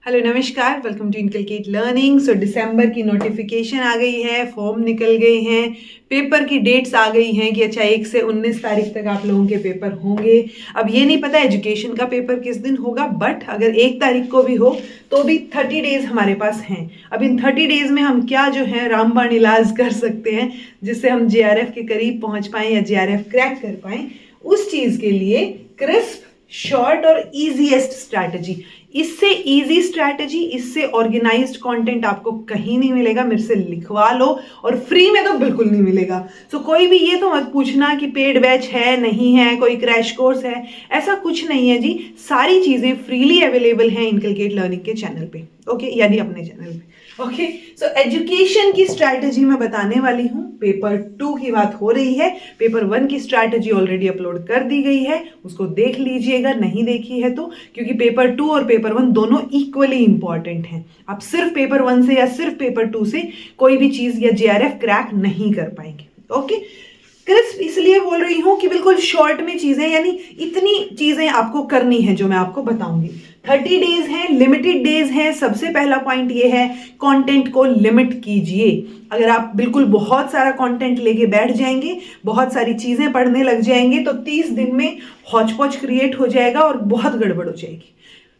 Hello नमस्कार, welcome to inculcate learning. सो दिसंबर की notification आ गई है, फॉर्म निकल गए हैं, पेपर की डेट्स आ गई हैं कि अच्छा 1 से 19 तारीख तक आप लोगों के पेपर होंगे। अब ये नहीं पता एजुकेशन का पेपर किस दिन होगा, बट अगर 1 तारीख को भी हो तो भी 30 डेज हमारे पास हैं। अब इन 30 डेज में हम क्या जो है रामबाण इलाज कर सकते हैं जिससे हम JRF के करीब पहुंच पाएं या JRF क्रैक कर पाएं, उस चीज के लिए क्रिस्प, शॉर्ट और इजीएस्ट स्ट्रैटेजी, इससे इजी स्ट्रैटेजी, इससे ऑर्गेनाइज्ड कंटेंट आपको कहीं नहीं मिलेगा। मेरे से लिखवा लो, और फ्री में तो बिल्कुल नहीं मिलेगा। सो कोई भी ये तो मत पूछना कि पेड बैच है नहीं है, कोई क्रैश कोर्स है, ऐसा कुछ नहीं है जी। सारी चीजें फ्रीली अवेलेबल हैं इनकलकेट लर्निंग के चैनल पे, ओके, यानी अपने चैनल पे। ओके, सो एजुकेशन की स्ट्रैटेजी मैं बताने वाली हूँ। पेपर 2 की बात हो रही है, पेपर 1 की स्ट्रैटेजी ऑलरेडी अपलोड कर दी गई है, उसको देख लीजिएगा नहीं देखी है तो, क्योंकि पेपर 2 और पेपर 1 दोनों इक्वली इंपॉर्टेंट हैं। आप सिर्फ पेपर 1 से या सिर्फ पेपर 2 से कोई भी चीज या JRF क्रैक नहीं कर पाएंगे। ओके, क्रिस्प इसलिए बोल रही हूं कि बिल्कुल शॉर्ट में चीजें, यानी इतनी चीजें आपको करनी है जो मैं आपको बताऊंगी। 30 डेज हैं, लिमिटेड डेज हैं। सबसे पहला पॉइंट ये है, कंटेंट को लिमिट कीजिए। अगर आप बिल्कुल बहुत सारा कंटेंट लेके बैठ जाएंगे, बहुत सारी चीजें पढ़ने लग जाएंगे, तो 30 दिन में हौच पौच क्रिएट हो जाएगा और बहुत गड़बड़ हो जाएगी।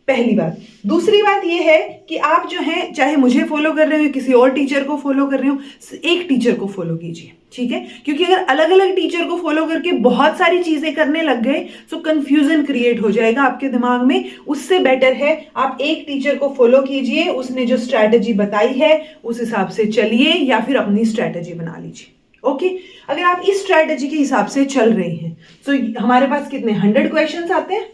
पहली बात। दूसरी बात यह है कि आप जो है, चाहे मुझे फॉलो कर रहे हो, किसी और टीचर को फॉलो कर रहे हो, एक टीचर को फॉलो कीजिए, ठीक है? क्योंकि अगर अलग अलग टीचर को फॉलो करके बहुत सारी चीजें करने लग गए तो कंफ्यूजन क्रिएट हो जाएगा आपके दिमाग में। उससे बेटर है आप एक टीचर को फॉलो कीजिए, उसने जो स्ट्रैटेजी बताई है उस हिसाब से चलिए, या फिर अपनी स्ट्रैटेजी बना लीजिए। ओके, अगर आप इस स्ट्रैटेजी के हिसाब से चल रहे हैं तो हमारे पास कितने 100 क्वेश्चन आते हैं।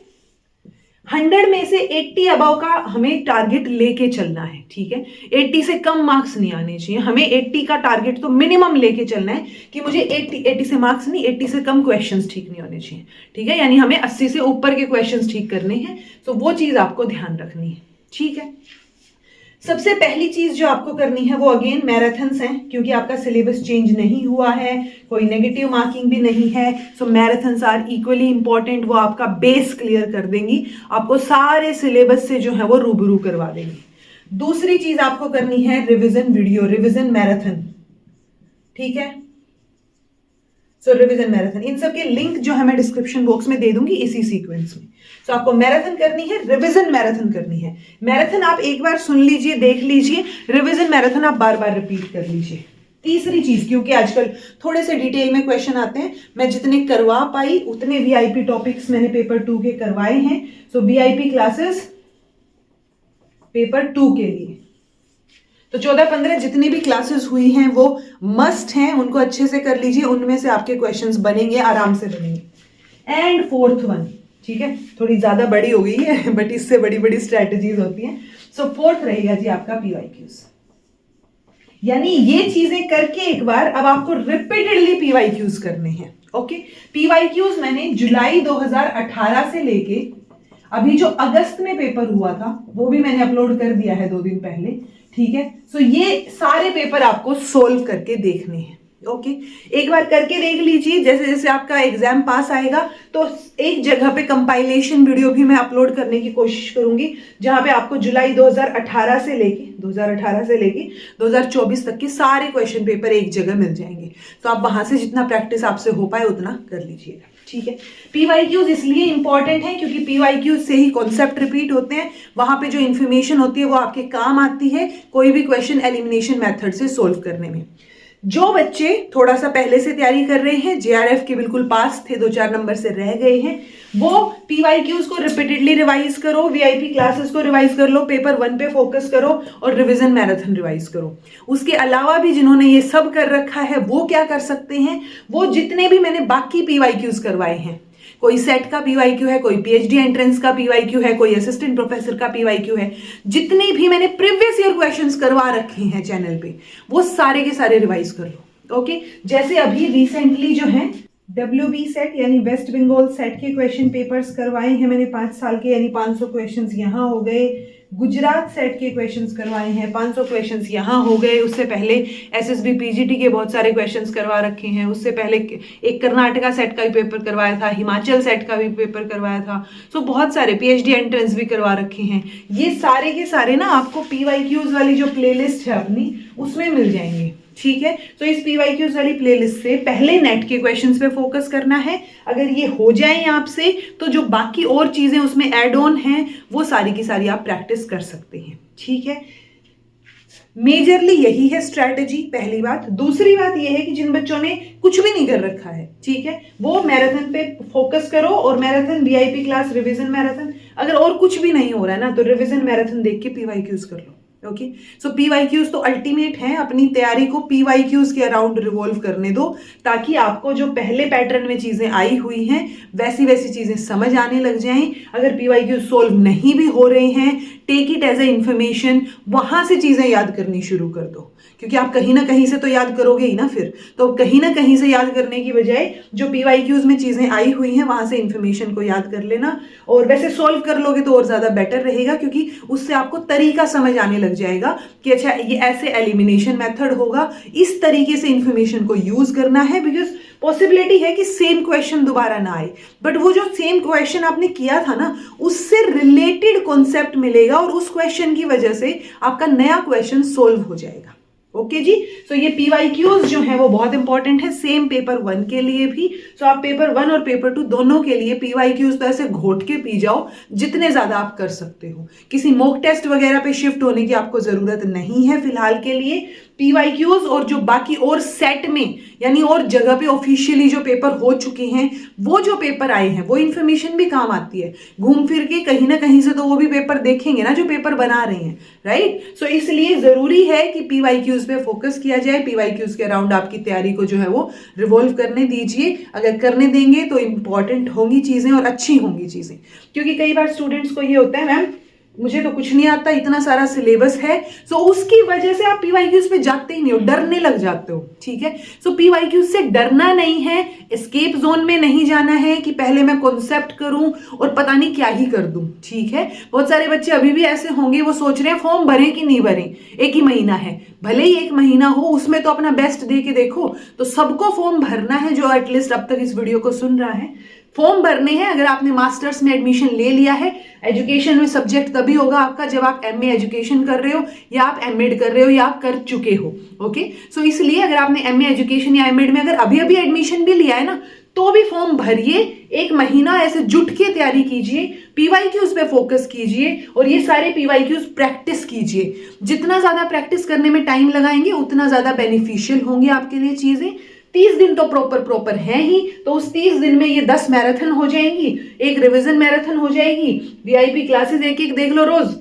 100 में से 80 अबव का हमें टारगेट लेके चलना है, ठीक है? 80 से कम मार्क्स नहीं आने चाहिए, हमें 80 का टारगेट तो मिनिमम लेके चलना है कि मुझे 80 से मार्क्स नहीं, 80 से कम क्वेश्चंस ठीक नहीं होने चाहिए, ठीक है? यानी हमें 80 से ऊपर के क्वेश्चंस ठीक करने हैं, तो वो चीज आपको ध्यान रखनी है, ठीक है? सबसे पहली चीज जो आपको करनी है वो अगेन मैराथन्स हैं, क्योंकि आपका सिलेबस चेंज नहीं हुआ है, कोई नेगेटिव मार्किंग भी नहीं है। सो मैराथन्स आर इक्वली इंपॉर्टेंट, वो आपका बेस क्लियर कर देंगी, आपको सारे सिलेबस से जो है वो रूबरू करवा देंगी। दूसरी चीज आपको करनी है रिविजन वीडियो, रिविजन मैराथन, ठीक है? सो रिविजन मैराथन, इन सब के लिंक जो है मैं डिस्क्रिप्शन बॉक्स में दे दूंगी इसी सीक्वेंस में। तो आपको मैराथन करनी है, रिवीजन मैराथन करनी है। मैराथन आप एक बार सुन लीजिए, देख लीजिए, रिवीजन मैराथन आप बार बार रिपीट कर लीजिए। तीसरी चीज, क्योंकि आजकल थोड़े से डिटेल में क्वेश्चन आते हैं, मैं जितने करवा पाई उतने VIP टॉपिक्स मैंने पेपर 2 के करवाए हैं। सो VIP क्लासेस पेपर 2 के लिए तो 14-15 जितनी भी क्लासेस हुई हैं वो मस्ट हैं, उनको अच्छे से कर लीजिए, उनमें से आपके क्वेश्चंस बनेंगे, आराम से बनेंगे। एंड फोर्थ वन, ठीक है, थोड़ी ज्यादा बड़ी हो गई है बट इससे बड़ी बड़ी स्ट्रैटेजीज होती हैं। सो फोर्थ रहेगा जी आपका PYQs, यानी ये चीजें करके एक बार अब आपको रिपीटेडली PYQs करने हैं। ओके, PYQs मैंने जुलाई 2018 से लेके अभी जो अगस्त में पेपर हुआ था वो भी मैंने अपलोड कर दिया है 2 दिन पहले, ठीक है? सो ये सारे पेपर आपको सोल्व करके देखने हैं। ओके, एक बार करके देख लीजिए, जैसे जैसे आपका एग्जाम पास आएगा तो एक जगह पे कंपाइलेशन वीडियो भी मैं अपलोड करने की कोशिश करूंगी, जहां पे आपको जुलाई 2018 से लेके 2024 तक के सारे क्वेश्चन पेपर एक जगह मिल जाएंगे। तो आप वहां से जितना प्रैक्टिस आपसे हो पाए उतना कर लीजिएगा, ठीक है? PYQs इसलिए इंपॉर्टेंट है क्योंकि PYQs से ही कॉन्सेप्ट रिपीट होते हैं, वहां पे जो इंफॉर्मेशन होती है वो आपके काम आती है कोई भी क्वेश्चन एलिमिनेशन मेथड से सोल्व करने में। जो बच्चे थोड़ा सा पहले से तैयारी कर रहे हैं, JRF के बिल्कुल पास थे, 2-4 नंबर से रह गए हैं, वो PYQs को रिपीटेडली रिवाइज करो, VIP क्लासेस को रिवाइज कर लो, पेपर 1 पे फोकस करो और रिवीजन मैराथन रिवाइज करो। उसके अलावा भी जिन्होंने ये सब कर रखा है वो क्या कर सकते हैं, वो जितने भी मैंने बाकी PYQs करवाए हैं, कोई सेट का PYQ है, कोई PhD एंट्रेंस का PYQ है, कोई असिस्टेंट प्रोफेसर का PYQ है, जितने भी मैंने प्रीवियस ईयर क्वेश्चंस करवा रखे हैं चैनल पे वो सारे के सारे रिवाइज कर लो। ओके, जैसे अभी रिसेंटली जो है WB सेट यानी वेस्ट बंगाल सेट के क्वेश्चन पेपर्स करवाए हैं मैंने 5 साल के, यानी 500 क्वेश्चंस यहाँ हो गए, गुजरात सेट के क्वेश्चंस करवाए हैं, 500 क्वेश्चंस यहाँ हो गए। उससे पहले एसएसबी पीजीटी के बहुत सारे क्वेश्चंस करवा रखे हैं। उससे पहले एक कर्नाटका सेट का भी पेपर करवाया था, हिमाचल सेट का भी पेपर करवाया था। सो बहुत सारे पीएचडी एंट्रेंस भी करवा रखे हैं। ये सारे के सारे ना आपको पीवाईक्यूज वाली जो प्लेलिस्ट है अपनी, उसमें मिल जाएंगे। ठीक है, तो इस पीवाईक्यूज वाली प्लेलिस्ट से पहले नेट के क्वेश्चंस पे फोकस करना है। अगर ये हो जाए आपसे तो जो बाकी और चीजें उसमें ऐड ऑन हैं वो सारी की सारी आप प्रैक्टिस कर सकते हैं। ठीक है, मेजरली यही है स्ट्रैटेजी, पहली बात। दूसरी बात यह है कि जिन बच्चों ने कुछ भी नहीं कर रखा है, ठीक है, वो मैराथन पे फोकस करो। और marathon VIP class, revision marathon, अगर और कुछ भी नहीं हो रहा है ना तो रिवीजन मैराथन देख के पीवाईक्यूज कर लो। ओके, सो पीवाईक्यूज तो अल्टीमेट है। अपनी तैयारी को पीवाईक्यूज के अराउंड रिवॉल्व करने दो, ताकि आपको जो पहले पैटर्न में चीजें आई हुई हैं वैसी वैसी चीजें समझ आने लग जाएं। अगर पीवाईक्यूज सोल्व नहीं भी हो रहे हैं, take it as a information, वहां से चीजें याद करनी शुरू कर दो, क्योंकि आप कहीं ना कहीं से तो याद करोगे ही ना। फिर तो कहीं ना कहीं से याद करने की बजाय जो पीवाईक्यूज में चीजें आई हुई हैं वहां से इंफॉर्मेशन को याद कर लेना। और वैसे सोल्व कर लोगे तो और ज्यादा बेटर रहेगा, क्योंकि उससे आपको तरीका समझ आने लग जाएगा कि अच्छा ये ऐसे एलिमिनेशन मेथड होगा, इस तरीके से इंफॉर्मेशन को यूज करना है। बिकॉज पॉसिबिलिटी है कि सेम क्वेश्चन दोबारा ना आए, बट वो जो सेम क्वेश्चन आपने किया था ना उससे रिलेटेड कॉन्सेप्ट मिलेगा और उस क्वेश्चन की वजह से आपका नया क्वेश्चन सोल्व हो जाएगा। ओके जी, सो ये पीवाईक्यूज जो है वो बहुत इंपॉर्टेंट है, सेम पेपर 1 के लिए भी। सो आप पेपर 1 और पेपर 2 दोनों के लिए पीवाईक्यूज तो ऐसे घोट के पी जाओ जितने ज्यादा आप कर सकते हो। किसी मॉक टेस्ट वगैरह पे शिफ्ट होने की आपको जरूरत नहीं है फिलहाल के लिए। पीवाईक्यूज और जो बाकी और सेट में यानी और जगह पे ऑफिशियली जो पेपर हो चुके हैं, वो जो पेपर आए हैं, वो इंफॉर्मेशन भी काम आती है। घूम फिर के कहीं ना कहीं से तो वो भी पेपर देखेंगे ना जो पेपर बना रहे हैं, राइट। सो इसलिए जरूरी है कि पीवाईक्यूज पे फोकस किया जाए। पीवाईक्यूज के अराउंड आपकी तैयारी को जो है वो रिवॉल्व करने दीजिए। अगर करने देंगे तो इंपॉर्टेंट होंगी चीजें और अच्छी होंगी चीजें, क्योंकि कई बार स्टूडेंट्स को ये होता है मैम मुझे तो कुछ नहीं आता, इतना सारा सिलेबस है। सो उसकी वजह से आप पीवाईक्यूज पे जाते ही नहीं हो, डरने लग जाते हो। ठीक है, सो पीवाईक्यूज से डरना नहीं है, एस्केप जोन में नहीं जाना है कि पहले मैं कॉन्सेप्ट करूं और पता नहीं क्या ही कर दूं। ठीक है, बहुत सारे बच्चे अभी भी ऐसे होंगे, वो सोच रहे हैं फॉर्म भरें कि नहीं भरें, एक ही महीना है। भले ही एक महीना हो, उसमें तो अपना बेस्ट दे के देखो। तो सबको फॉर्म भरना है जो एटलीस्ट अब तक इस वीडियो को सुन रहा है, फॉर्म भरने हैं। अगर आपने मास्टर्स में एडमिशन ले लिया है, एजुकेशन में सब्जेक्ट तभी होगा आपका जब आप एमए एजुकेशन कर रहे हो या आप एमएड कर रहे हो या आप कर चुके हो। ओके, सो इसलिए अगर आपने एमए एजुकेशन या एमएड में अगर अभी अभी एडमिशन भी लिया है ना, तो भी फॉर्म भरिए, एक महीना ऐसे जुट के तैयारी कीजिए, पीवाईक्यूज पे फोकस कीजिए और ये सारे पीवाईक्यूज प्रैक्टिस कीजिए। जितना ज्यादा प्रैक्टिस करने में टाइम लगाएंगे उतना ज्यादा बेनिफिशियल होंगी आपके लिए चीजें। 30 दिन तो प्रॉपर है ही, तो उस 30 दिन में ये 10 मैराथन हो जाएंगी, एक रिवीजन मैराथन हो जाएगी, वीआईपी क्लासेस एक एक देख लो रोज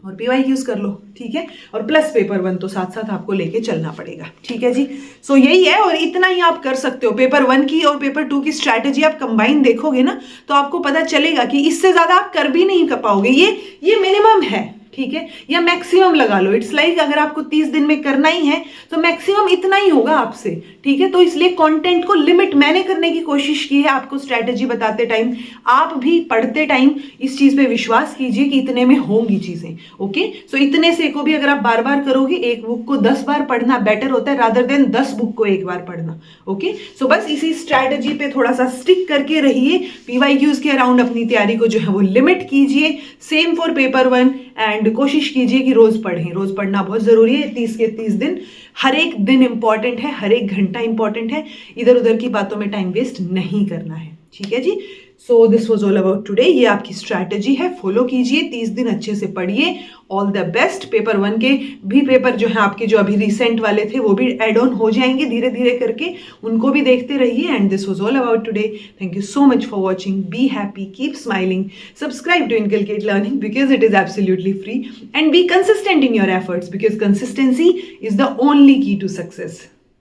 और पीवाईक्यूज कर लो। ठीक है, और प्लस पेपर 1 तो साथ साथ आपको लेके चलना पड़ेगा। ठीक है जी, सो यही है और इतना ही आप कर सकते हो। पेपर 1 की और पेपर 2 की स्ट्रैटेजी आप कंबाइन देखोगे ना तो आपको पता चलेगा कि इससे ज्यादा आप कर भी नहीं कर पाओगे। ये मिनिमम है, ठीक है, या मैक्सिमम लगा लो। इट्स लाइक अगर आपको 30 दिन में करना ही है तो मैक्सिमम इतना ही होगा आपसे। ठीक है, तो इसलिए कंटेंट को लिमिट मैंने करने की कोशिश की है आपको स्ट्रैटेजी बताते टाइम। आप भी पढ़ते टाइम इस चीज पे विश्वास कीजिए कि इतने में होंगी चीजें। ओके, सो इतने से को भी अगर आप बार बार करोगे, एक बुक को 10 बार पढ़ना बेटर होता है रादर देन 10 बुक को एक बार पढ़ना। ओके, सो बस इसी स्ट्रैटेजी पे थोड़ा सा स्टिक करके रहिए। पीवाईक्यूज के अराउंड अपनी तैयारी को जो है वो लिमिट कीजिए। सेम फॉर पेपर 1 एंड कोशिश कीजिए कि रोज पढ़ें। रोज पढ़ना बहुत जरूरी है। 30 के 30 दिन, हर एक दिन इंपॉर्टेंट है, हर एक घंटा इंपॉर्टेंट है। इधर उधर की बातों में टाइम वेस्ट नहीं करना है। ठीक है जी, so this was all about today. ये आपकी स्ट्रैटेजी है, फॉलो कीजिए। 30 दिन अच्छे से पढ़िए। All the best. पेपर 1 के भी पेपर जो है आपके जो अभी रिसेंट वाले थे वो भी एड ऑन हो जाएंगे धीरे धीरे करके, उनको भी देखते रहिए। And this was all about today. Thank you so much for watching. Be happy, keep smiling, subscribe to inculcate learning because it is absolutely free, and be consistent in your efforts because consistency is the only key to success.